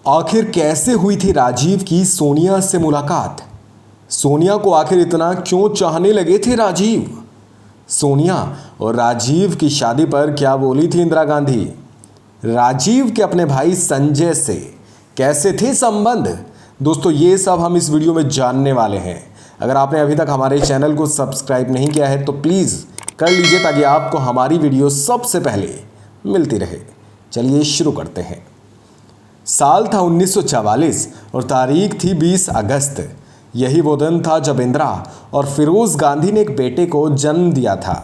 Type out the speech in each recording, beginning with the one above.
आखिर कैसे हुई थी राजीव की सोनिया से मुलाकात? सोनिया को आखिर इतना क्यों चाहने लगे थे राजीव? सोनिया और राजीव की शादी पर क्या बोली थी इंदिरा गांधी? राजीव के अपने भाई संजय से कैसे थे संबंध? दोस्तों, ये सब हम इस वीडियो में जानने वाले हैं। अगर आपने अभी तक हमारे चैनल को सब्सक्राइब नहीं किया है तो प्लीज़ कर लीजिए ताकि आपको हमारी वीडियो सबसे पहले मिलती रहे। चलिए शुरू करते हैं। साल था 1944 और तारीख थी 20 अगस्त। यही वो दिन था जब इंदिरा और फिरोज़ गांधी ने एक बेटे को जन्म दिया था।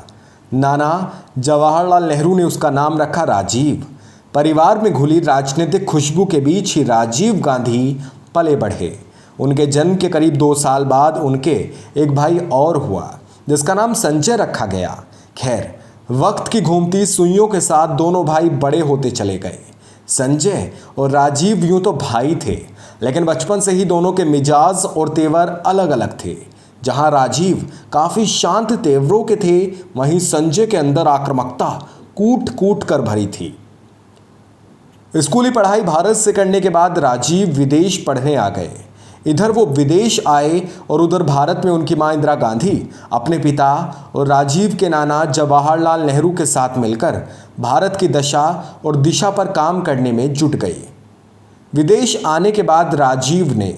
नाना जवाहरलाल नेहरू ने उसका नाम रखा राजीव। परिवार में घुली राजनीतिक खुशबू के बीच ही राजीव गांधी पले बढ़े। उनके जन्म के करीब 2 साल बाद उनके एक भाई और हुआ जिसका नाम संजय रखा गया। खैर, वक्त की घूमती सुइयों के साथ दोनों भाई बड़े होते चले गए। संजय और राजीव यूं तो भाई थे, लेकिन बचपन से ही दोनों के मिजाज और तेवर अलग अलग थे। जहां राजीव काफ़ी शांत तेवरों के थे, वहीं संजय के अंदर आक्रामकता कूट कूट कर भरी थी। स्कूली पढ़ाई भारत से करने के बाद राजीव विदेश पढ़ने आ गए। इधर वो विदेश आए और उधर भारत में उनकी मां इंदिरा गांधी अपने पिता और राजीव के नाना जवाहरलाल नेहरू के साथ मिलकर भारत की दशा और दिशा पर काम करने में जुट गई। विदेश आने के बाद राजीव ने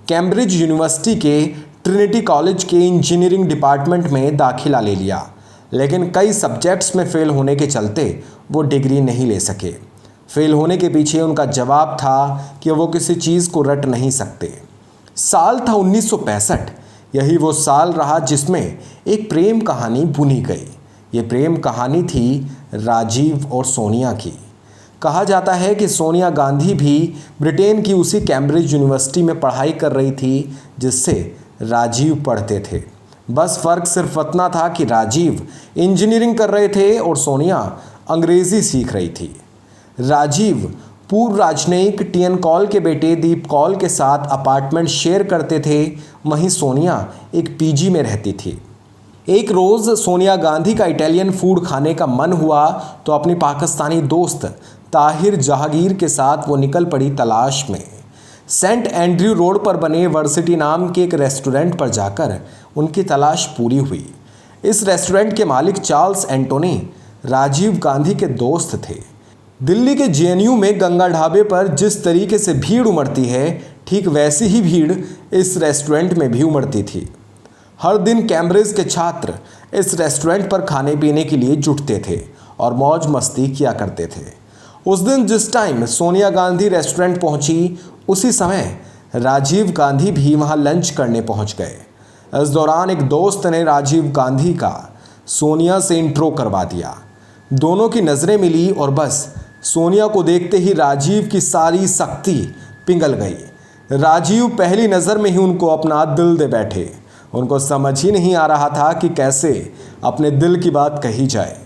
कैम्ब्रिज यूनिवर्सिटी के ट्रिनिटी कॉलेज के इंजीनियरिंग डिपार्टमेंट में दाखिला ले लिया, लेकिन कई सब्जेक्ट्स में फेल होने के चलते वो डिग्री नहीं ले सके। फेल होने के पीछे उनका जवाब था कि वो किसी चीज़ को रट नहीं सकते। साल था 1965। यही वो साल रहा जिसमें एक प्रेम कहानी बुनी गई। ये प्रेम कहानी थी राजीव और सोनिया की। कहा जाता है कि सोनिया गांधी भी ब्रिटेन की उसी कैम्ब्रिज यूनिवर्सिटी में पढ़ाई कर रही थी जिससे राजीव पढ़ते थे। बस फ़र्क सिर्फ इतना था कि राजीव इंजीनियरिंग कर रहे थे और सोनिया अंग्रेज़ी सीख रही थी। राजीव पूर्व राजनयिक टीएन कॉल के बेटे दीप कॉल के साथ अपार्टमेंट शेयर करते थे, वहीं सोनिया एक पीजी में रहती थी। एक रोज़ सोनिया गांधी का इटालियन फूड खाने का मन हुआ तो अपनी पाकिस्तानी दोस्त ताहिर जहांगीर के साथ वो निकल पड़ी तलाश में। सेंट एंड्रयू रोड पर बने वर्सिटी नाम के एक रेस्टोरेंट पर जाकर उनकी तलाश पूरी हुई। इस रेस्टोरेंट के मालिक चार्ल्स एंटोनी राजीव गांधी के दोस्त थे। दिल्ली के जेएनयू में गंगा ढाबे पर जिस तरीके से भीड़ उमड़ती है, ठीक वैसी ही भीड़ इस रेस्टोरेंट में भी उमड़ती थी। हर दिन कैम्ब्रिज के छात्र इस रेस्टोरेंट पर खाने पीने के लिए जुटते थे और मौज मस्ती किया करते थे। उस दिन जिस टाइम सोनिया गांधी रेस्टोरेंट पहुंची, उसी समय राजीव गांधी भी वहां लंच करने पहुंच गए। इस दौरान एक दोस्त ने राजीव गांधी का सोनिया से इंट्रो करवा दिया। दोनों की नज़रें मिली और बस सोनिया को देखते ही राजीव की सारी शक्ति पिघल गई। राजीव पहली नज़र में ही उनको अपना दिल दे बैठे। उनको समझ ही नहीं आ रहा था कि कैसे अपने दिल की बात कही जाए।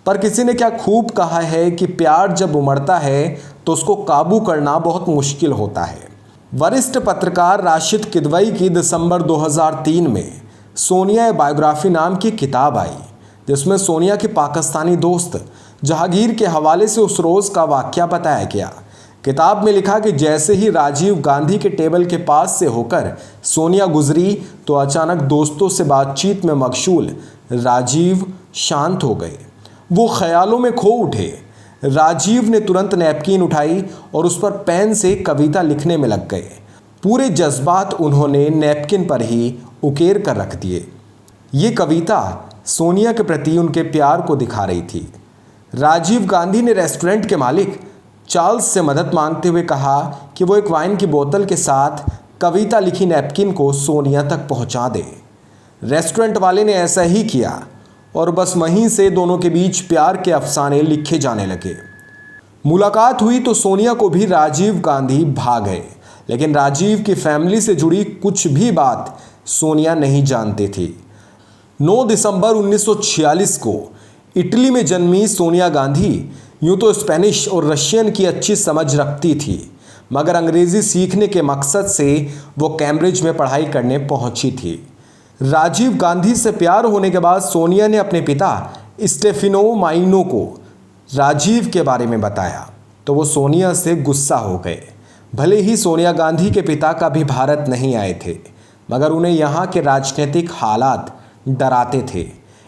पर किसी ने क्या खूब कहा है कि प्यार जब उमड़ता है तो उसको काबू करना बहुत मुश्किल होता है। वरिष्ठ पत्रकार राशिद किदवई की दिसंबर 2003 में सोनिया बायोग्राफी नाम की किताब आई, जिसमें सोनिया के पाकिस्तानी दोस्त जहांगीर के हवाले से उस रोज़ का वाक़या बताया गया। किताब में लिखा कि जैसे ही राजीव गांधी के टेबल के पास से होकर सोनिया गुजरी तो अचानक दोस्तों से बातचीत में मशगूल राजीव शांत हो गए। वो ख्यालों में खो उठे। राजीव ने तुरंत नैपकिन उठाई और उस पर पेन से कविता लिखने में लग गए। पूरे जज्बात उन्होंने नैपकिन पर ही उकेर कर रख दिए। ये कविता सोनिया के प्रति उनके प्यार को दिखा रही थी। राजीव गांधी ने रेस्टोरेंट के मालिक चार्ल्स से मदद मांगते हुए कहा कि वो एक वाइन की बोतल के साथ कविता लिखी नैपकिन को सोनिया तक पहुंचा दे। रेस्टोरेंट वाले ने ऐसा ही किया और बस वहीं से दोनों के बीच प्यार के अफसाने लिखे जाने लगे। मुलाकात हुई तो सोनिया को भी राजीव गांधी भा गए, लेकिन राजीव की फैमिली से जुड़ी कुछ भी बात सोनिया नहीं जानते थे। 9 दिसंबर 1946 को इटली में जन्मी सोनिया गांधी यूँ तो स्पेनिश और रशियन की अच्छी समझ रखती थी, मगर अंग्रेज़ी सीखने के मकसद से वो कैम्ब्रिज में पढ़ाई करने पहुंची थी। राजीव गांधी से प्यार होने के बाद सोनिया ने अपने पिता स्टेफिनो माइनो को राजीव के बारे में बताया तो वो सोनिया से गुस्सा हो गए। भले ही सोनिया गांधी के पिता कभी भारत नहीं आए थे, मगर उन्हें यहाँ के राजनीतिक हालात डराते थे।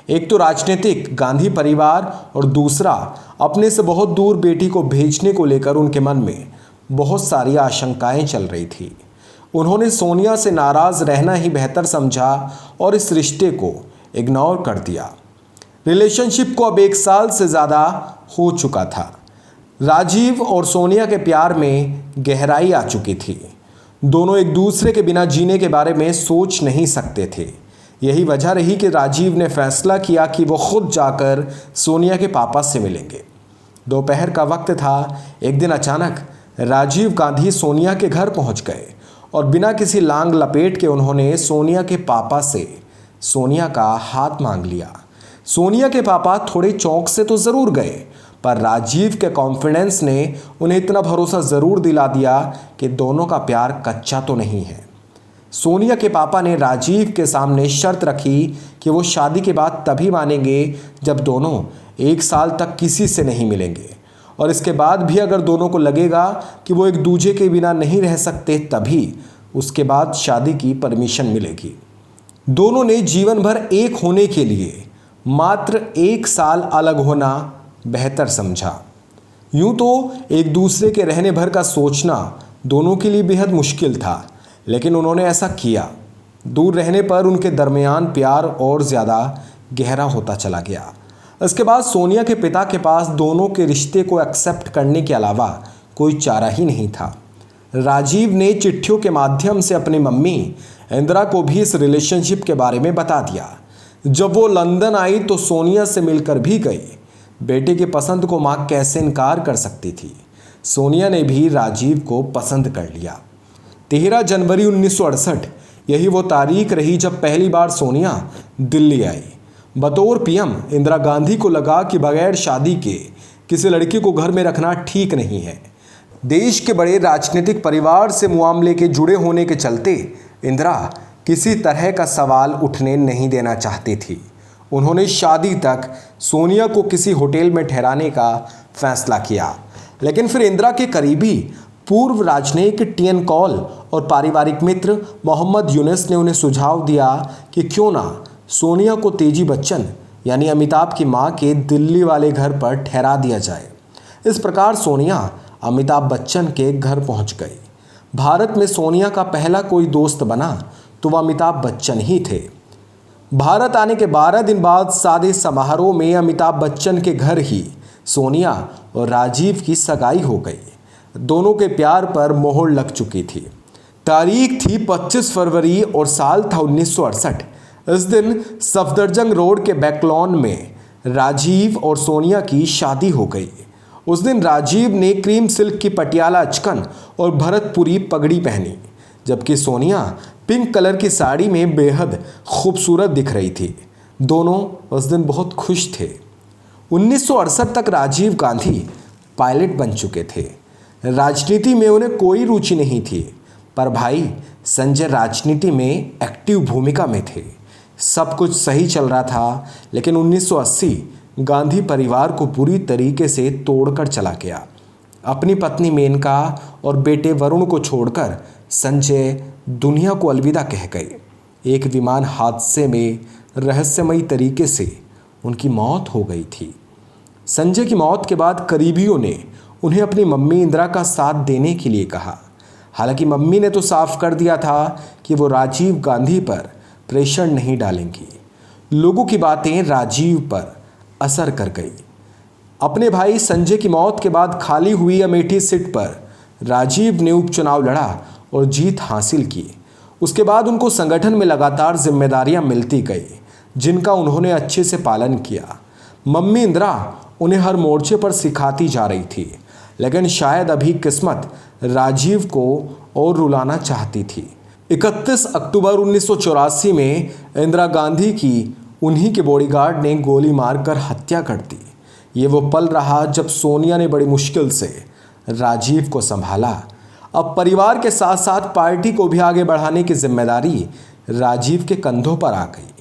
एक तो राजनीतिक गांधी परिवार और दूसरा अपने से बहुत दूर बेटी को भेजने को लेकर उनके मन में बहुत सारी आशंकाएं चल रही थी। उन्होंने सोनिया से नाराज रहना ही बेहतर समझा और इस रिश्ते को इग्नोर कर दिया। रिलेशनशिप को अब 1 साल से ज़्यादा हो चुका था। राजीव और सोनिया के प्यार में गहराई आ चुकी थी। दोनों एक दूसरे के बिना जीने के बारे में सोच नहीं सकते थे। यही वजह रही कि राजीव ने फैसला किया कि वो खुद जाकर सोनिया के पापा से मिलेंगे। दोपहर का वक्त था। एक दिन अचानक राजीव गांधी सोनिया के घर पहुंच गए और बिना किसी लांग लपेट के उन्होंने सोनिया के पापा से सोनिया का हाथ मांग लिया। सोनिया के पापा थोड़े चौंक से तो ज़रूर गए, पर राजीव के कॉन्फिडेंस ने उन्हें इतना भरोसा ज़रूर दिला दिया कि दोनों का प्यार कच्चा तो नहीं है। सोनिया के पापा ने राजीव के सामने शर्त रखी कि वो शादी के बाद तभी मानेंगे जब दोनों 1 साल तक किसी से नहीं मिलेंगे, और इसके बाद भी अगर दोनों को लगेगा कि वो एक दूसरे के बिना नहीं रह सकते तभी उसके बाद शादी की परमिशन मिलेगी। दोनों ने जीवन भर एक होने के लिए मात्र 1 साल अलग होना बेहतर समझा। यूं तो एक दूसरे के रहने भर का सोचना दोनों के लिए बेहद मुश्किल था, लेकिन उन्होंने ऐसा किया। दूर रहने पर उनके दरमियान प्यार और ज़्यादा गहरा होता चला गया। इसके बाद सोनिया के पिता के पास दोनों के रिश्ते को एक्सेप्ट करने के अलावा कोई चारा ही नहीं था। राजीव ने चिट्ठियों के माध्यम से अपनी मम्मी इंदिरा को भी इस रिलेशनशिप के बारे में बता दिया। जब वो लंदन आई तो सोनिया से मिलकर भी गई। बेटे की पसंद को माँ कैसे इनकार कर सकती थी। सोनिया ने भी राजीव को पसंद कर लिया। 13 जनवरी 1968 यही वो तारीख रही जब पहली बार सोनिया दिल्ली आई। बतौर पीएम इंदिरा गांधी को लगा कि बगैर शादी के किसी लड़की को घर में रखना ठीक नहीं है। देश के बड़े राजनीतिक परिवार से मुआमले के जुड़े होने के चलते इंदिरा किसी तरह का सवाल उठने नहीं देना चाहती थी। उन्होंने शादी तक सोनिया को किसी होटल में ठहराने का फैसला किया, लेकिन फिर इंदिरा के करीबी पूर्व राजनयिक टीएन कौल और पारिवारिक मित्र मोहम्मद यूनुस ने उन्हें सुझाव दिया कि क्यों ना सोनिया को तेजी बच्चन यानी अमिताभ की मां के दिल्ली वाले घर पर ठहरा दिया जाए। इस प्रकार सोनिया अमिताभ बच्चन के घर पहुंच गई। भारत में सोनिया का पहला कोई दोस्त बना तो वह अमिताभ बच्चन ही थे। भारत आने के 12 दिन बाद सादे समारोह में अमिताभ बच्चन के घर ही सोनिया और राजीव की सगाई हो गई। दोनों के प्यार पर मोहर लग चुकी थी। तारीख थी 25 फरवरी और साल था 1968। इस दिन सफदरजंग रोड के बैकलॉन में राजीव और सोनिया की शादी हो गई। उस दिन राजीव ने क्रीम सिल्क की पटियाला अचकन और भरतपुरी पगड़ी पहनी, जबकि सोनिया पिंक कलर की साड़ी में बेहद खूबसूरत दिख रही थी। दोनों उस दिन बहुत खुश थे। 1968 तक राजीव गांधी पायलट बन चुके थे। राजनीति में उन्हें कोई रुचि नहीं थी, पर भाई संजय राजनीति में एक्टिव भूमिका में थे। सब कुछ सही चल रहा था, लेकिन 1980 गांधी परिवार को पूरी तरीके से तोड़कर चला गया। अपनी पत्नी मेनका और बेटे वरुण को छोड़कर संजय दुनिया को अलविदा कह गए। एक विमान हादसे में रहस्यमयी तरीके से उनकी मौत हो गई थी। संजय की मौत के बाद करीबियों ने उन्हें अपनी मम्मी इंदिरा का साथ देने के लिए कहा। हालांकि मम्मी ने तो साफ कर दिया था कि वो राजीव गांधी पर प्रेशर नहीं डालेंगी। लोगों की बातें राजीव पर असर कर गई। अपने भाई संजय की मौत के बाद खाली हुई अमेठी सीट पर राजीव ने उपचुनाव लड़ा और जीत हासिल की। उसके बाद उनको संगठन में लगातार जिम्मेदारियां मिलती गई, जिनका उन्होंने अच्छे से पालन किया। मम्मी इंदिरा उन्हें हर मोर्चे पर सिखाती जा रही थी, लेकिन शायद अभी किस्मत राजीव को और रुलाना चाहती थी। 31 अक्टूबर 1984 में इंदिरा गांधी की उन्हीं के बॉडीगार्ड ने गोली मारकर हत्या कर दी। ये वो पल रहा जब सोनिया ने बड़ी मुश्किल से राजीव को संभाला। अब परिवार के साथ साथ पार्टी को भी आगे बढ़ाने की जिम्मेदारी राजीव के कंधों पर आ गई।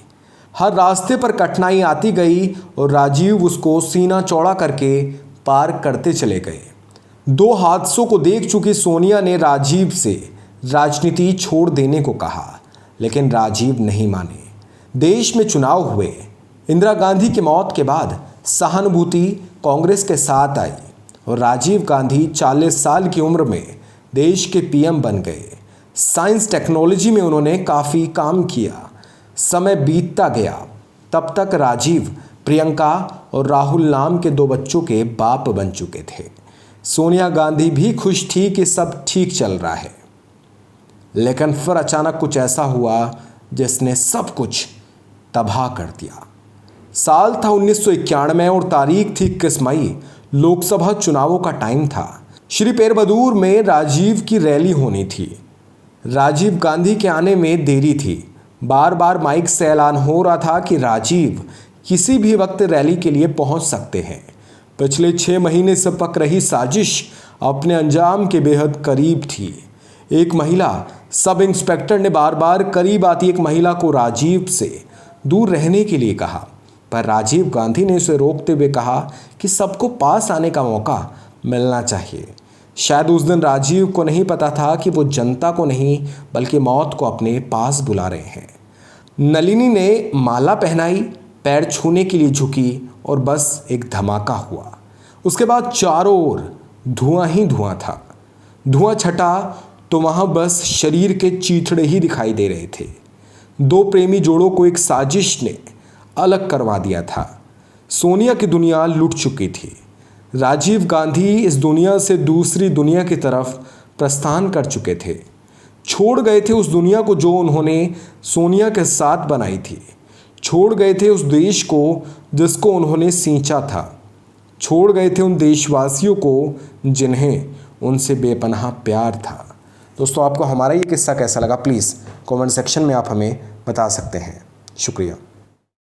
हर रास्ते पर कठिनाई आती गई और राजीव उसको सीना चौड़ा करके पार करते चले गए। दो हादसों को देख चुकी सोनिया ने राजीव से राजनीति छोड़ देने को कहा, लेकिन राजीव नहीं माने। देश में चुनाव हुए। इंदिरा गांधी की मौत के बाद सहानुभूति कांग्रेस के साथ आई और राजीव गांधी 40 साल की उम्र में देश के पीएम बन गए। साइंस टेक्नोलॉजी में उन्होंने काफ़ी काम किया। समय बीतता गया, तब तक राजीव प्रियंका और राहुल नाम के 2 बच्चों के बाप बन चुके थे। सोनिया गांधी भी खुश थी कि सब ठीक चल रहा है, लेकिन फिर अचानक कुछ ऐसा हुआ जिसने सब कुछ तबाह कर दिया। साल था 1991 और तारीख थी 21 मई। लोकसभा चुनावों का टाइम था। श्री पेरबदूर में राजीव की रैली होनी थी। राजीव गांधी के आने में देरी थी। बार बार माइक से ऐलान हो रहा था कि राजीव किसी भी वक्त रैली के लिए पहुंच सकते हैं। पिछले 6 महीने से पक रही साजिश अपने अंजाम के बेहद करीब थी। एक महिला सब इंस्पेक्टर ने बार बार करीब आती एक महिला को राजीव से दूर रहने के लिए कहा, पर राजीव गांधी ने उसे रोकते हुए कहा कि सबको पास आने का मौका मिलना चाहिए। शायद उस दिन राजीव को नहीं पता था कि वो जनता को नहीं बल्कि मौत को अपने पास बुला रहे हैं। नलिनी ने माला पहनाई, पैर छूने के लिए झुकी और बस एक धमाका हुआ। उसके बाद चारों ओर धुआं ही धुआं था। धुआं छटा तो वहाँ बस शरीर के चीथड़े ही दिखाई दे रहे थे। 2 प्रेमी जोड़ों को एक साजिश ने अलग करवा दिया था। सोनिया की दुनिया लुट चुकी थी। राजीव गांधी इस दुनिया से दूसरी दुनिया की तरफ प्रस्थान कर चुके थे। छोड़ गए थे उस दुनिया को जो उन्होंने सोनिया के साथ बनाई थी। छोड़ गए थे उस देश को जिसको उन्होंने सींचा था। छोड़ गए थे उन देशवासियों को जिन्हें उनसे बेपनाह प्यार था। दोस्तों, आपको हमारा ये किस्सा कैसा लगा प्लीज़ कमेंट सेक्शन में आप हमें बता सकते हैं। शुक्रिया।